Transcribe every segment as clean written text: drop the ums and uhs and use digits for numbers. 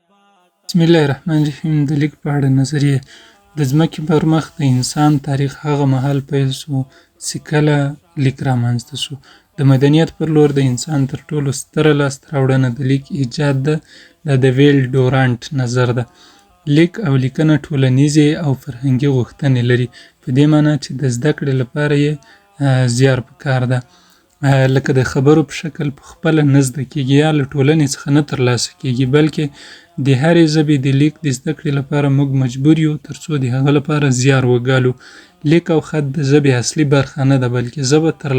بسم الله الرحمن الرحیم. د لیک په اړه نظریې. د ځمکې پر مخ د انسان تاریخ هغه مهال پیل شو چې کله لیک رامنځته شو. د مدنیت پر لور د انسان تر ټولو ستره لاسته راوړنه د لیک ایجاد ده. دا د ویل ډورانټ نظر ده. لیک او لیکنه ټولنیزې او فرهنګي غوښتنې لري، په دې معنی چې د زده کړې لپاره یې زیار پکار ده. لکه د خبرو په شکل په خپله نه زده کېږي یا له ټولنې څخه نه ترلاسه کېږي، بلکې د هرې ژبې د لیک د زده کړې لپاره موږ مجبور یو تر څو د هغه لپاره زیار وګالو. لیک او خط د ژبې اصلي برخه نه ده، بلکې ژبه تر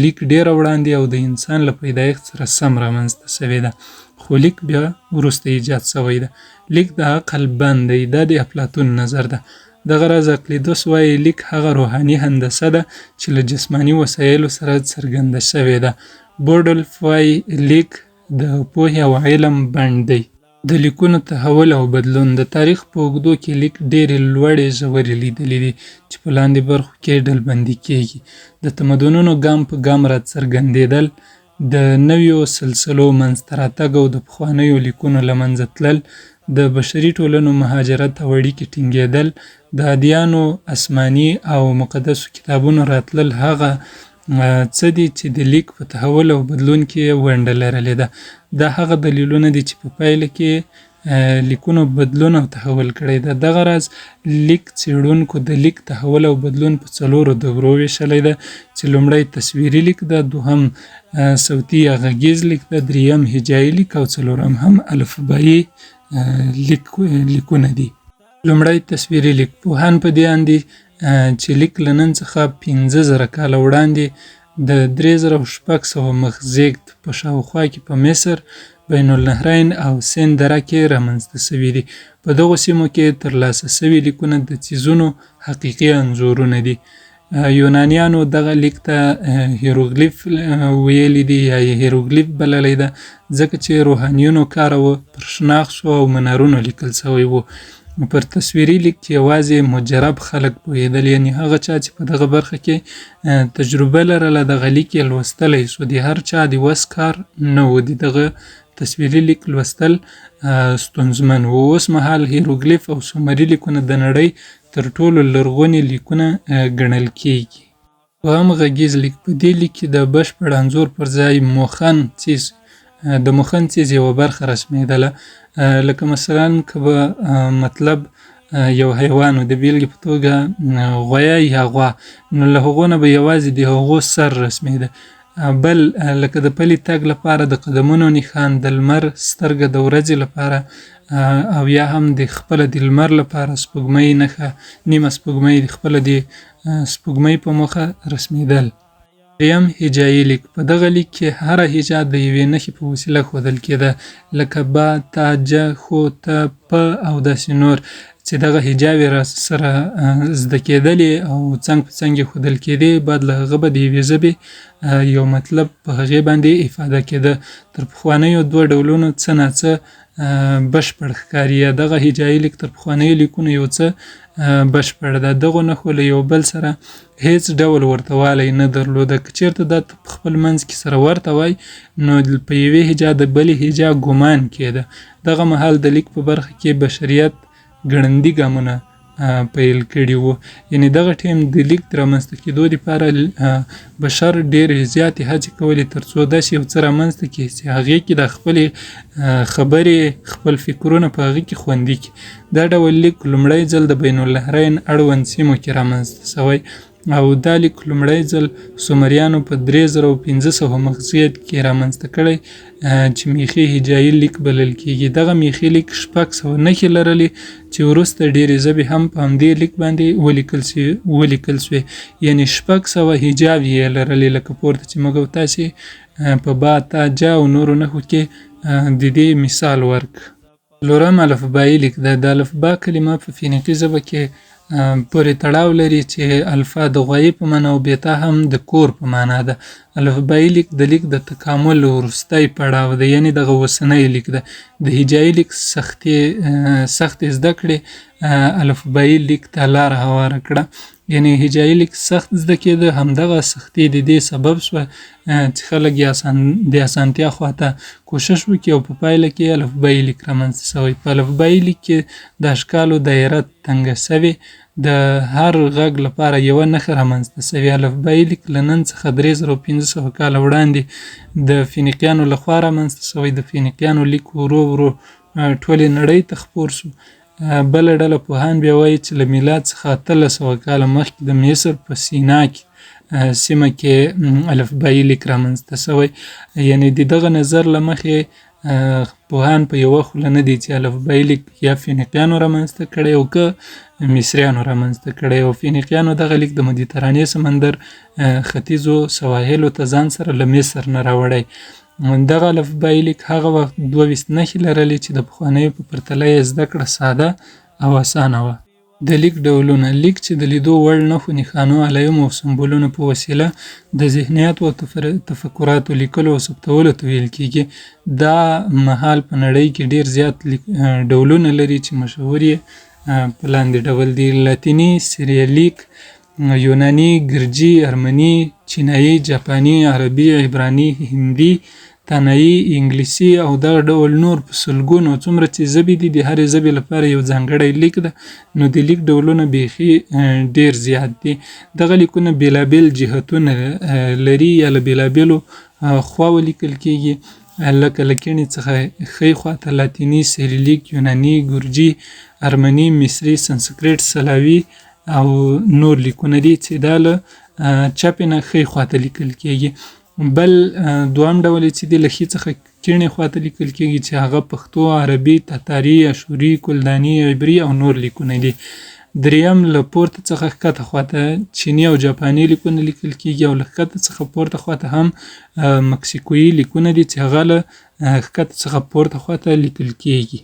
لیک ډېره وړاندې او د انسان له پیدایښت سره سم رامنځته شوې ده، خو لیک بیا وروسته ایجاد شوی ده. لیک د عقل بند دی. دا د افلاطون نظر ده. دغه راز اقلیدوس وایي لیک هغه روحاني هندسه ده چې له جسماني وسایلو سره څرګنده شوې ده. بوډلف وایي لیک د پوهې او علم بند دی. د لیکونو تحول او بدلون. د تاریخ په اوږدو کې لیک ډېرې لوړې ژورې لیدلې دي چې په لاندې برخو کې ډلبندي کېږي. د تمدنونو ګام په ګام راڅرګندېدل، د نویو سلسلو منځته راتګ او د پخوانیو لیکونو له منځه تلل، د بشري ټولنو مهاجرت او اړیکې ټینګېدل، د ادیانو آسماني او مقدسو کتابونو راتلل هغه څه دي چې د لیک په تحول او بدلون کې ونډه لرلې ده. دا هغه دلیلونه دي چې په پایله کې لیکونو بدلون او تحول کړی ده. دغه راز لیک څېړونکو د لیک تحول او بدلون په څلورو دورو ویشلی ده چې لومړی تصویري لیک ده، دوهم صوتي یا غږیز لیک ده، دریم هجایي لیک او څلورم هم الفبایي لیکونه دي. لومړی تصویري لیک. پوهان په دې اند دي چې لیک له نن څخه 5000 کاله وړاندې د 3600 مخزېږد په شاوخوا کې په مصر، بین النهرین او سند دره کې رامنځته شوي دي. په دغو سیمو کې ترلاسه شوي لیکونه د څیزونو حقیقي انځورونه دي. یونانیانو دغه لیک ته هیروګلیف ویلی دي یا یې هیروګلیف بللی ده، ځکه چې روحانیونو کاروه، پر شناخشو او منارونو لیکل شوی و. پر تصویري لیک کې یوازې مجرب خلک پوهېدل، یعنې هغه چا چې په دغه برخه کې تجربه لرله دغه لیک یې لوستلی سو. د هر چا د وس کار نه و د دغه تصویري لیک لوستل ستونزمن و. اوس مهال هیروګلیف او سومري لیکونه د نړۍ تر ټولو لرغوني لیکونه ګڼل کېږي. دوهم غږیز لیک. په دې لیک کې د بشپړ انځور پر ځای د مخن څیز یوه برخه رسمېدله، لکه مثلا که به مطلب یو حیوان و، د بیلګې په توګه غویه یا غوا، نو له هغو نه به یوازې د هغو سر رسمېده. بل لکه د پلي تګ لپاره د قدمونو نښان، د لمر سترګه د ورځې لپاره، او یا هم د خپله د لمر لپاره سپوږمۍ نښه، نیمه سپوږمۍ د خپله د سپوږمۍ په موخه رسمېدل. دریم هجایي لیک. په دغه لیک کې هره هجا د یوې نښې په وسیله ښودل کېده، لکه با، تا، جه، خو، ته، په او داسې نور، چې دغه هجاوې را سره زده کېدلې او څنګ په څنګ یې ښودل کېدې. بعد له هغه به د یوې ژبې یو مطلب په هغې باندې افاده کېده. تر پخوانیو دوه ډولونو څه ناڅه بشپړ ښکاري، یا دغه هجایي لیک تر پخوانیو لیکونو یو څه بشپړ ده. دغو نښو له یو بل سره هیڅ ډول ورته والی نه درلوده. که چېرته دا په خپل منځ کې سره ورته وای، نو په یوې هجا د بلې هجا ګمان کېده. دغه مهال د لیک په برخه کې بشریت ګړندي ګامونه پیل کړي وو، یعنې دغه ټیم د لیک د رامنځته کېدو دپاره بشر ډېرې زیاتې هڅې کولې تر څو داسې یو څه رامنځته کړي چې هغې کې د خپلې خبرې، خپل فکرونه په هغې کې خوندي کړي. دا ډول لیک لومړی ځل د بین النهرین اړوند سیمو کې رامنځته شوی، او دا لیک لومړی ځل سومریانو په 3500 مخزېږد کې رامنځته کړی چې میخي هجایي لیک بلل کېږي. دغه میخي لیک 600 نښې لرلې چې وروسته ډېرې ژبې هم په همدې لیک باندې ولیکل سوې، یعنې 600 هجاوې یې لرلې، لکه پورته چې موږ او تاسې په با، تا، جه او نورو نښو کې د دې مثال ورک. څلورم الفبایي لیک. د الفبا کلمه په فینیقي ژبه کې پورې تړاو لري چې الفا د غوایي په معنا او بیتا هم د کور په معنا ده. الفبایي لیک د لیک د تکامل وروستی پړاو ده، یعنې دغه اوسنی لیک ده. د هجایي لیک سختې زده کړې الفبایي لیک ته لاره هواره کړه. یعنی هجایي لیک سخت زده کېده. همدغه سختي د دې سبب شوه چې خلک یې د اسانتیا خواته کوشش وکړي او په پایله کې الفبایي لیک رامنځته شوی. په الفبایي لیک کې د اشکالو دایره تنګه سوې، د هر غږ لپاره یوه نښه رامنځته سوې. الفبایي لیک له نن څخه 3500 کاله وړاندې د فینیقیانو لخوا رامنځته شوی. د فینیقیانو لیک ورو ورو ټولې نړۍ ته خپور شو. بله ډله پوهان بیا وایي چې له میلاد څخه 1300 کاله مخکې د مصر په سینا کې سیمه کې الفبایي لیک رامنځته شوی. یعنی د دغه نظر له مخې پوهان په یوه خوله نه دي چې الفبایي لیک یا فینیقیانو رامنځته کړی او که مصریانو رامنځته کړی. او فینیقیانو دغه لیک د مدیترانې سمندر ختیځو سواحلو ته ځان سره له مصر نه راوړی. دغه الفبایي لیک هغه وخت 22 نښې لرلې چې د پخوانیو په پرتله یې زده کړه ساده او اسانه وه. د لیک ډولونه: لیک چې د لیدو وړ نښو، نښانو، علایمو او سمبولونو په وسیله د ذهنیاتو او تفکراتو لیکلو او ثبتولو ته ویل کېږي. دا مهال په نړۍ کې ډېر زیات ډولونه لري چې مشهور یې په لاندې ډول دي: لاتیني، سیریلیک، یوناني، ګرجي، ارمني، چینایي، جاپاني، عربي، عبراني، هندي، تانایي، انګلیسي او دغه ډول نور په سلګونو څومره چې ژبې دي د هرې ژبې لپاره یو ځانګړی لیک ده. نو د لیک ډولونه بیخي ډېر زیات دي. دغه لیکونه بېلابېل جهتونه لري یا له بېلابېلو خواوو لیکل کېږي، لکه له کیڼې څخه ښۍ خواته لاتیني، سیریلیک، یوناني، ګرجي، ارمني، مصري، سنسکریټ، سلاوي او نور لیکونه دي چې دا له چپې نه ښۍ خواته لیکل کېږي. بل دوهم ډول چې دی له ښي څخه کیڼې خواته لیکل کېږي چې هغه پښتو، عربي، تاتاري، اشوري، کلداني، عبري او نور لیکونه دي. دریم له پورته څخه ښکته خواته چیني او جاپاني لیکونه لیکل کېږي او له ښکته څخه پورته خواته هم مکسیکويي لیکونه دي چې هغه له ښکته څخه پورته خواته لیکل کېږي.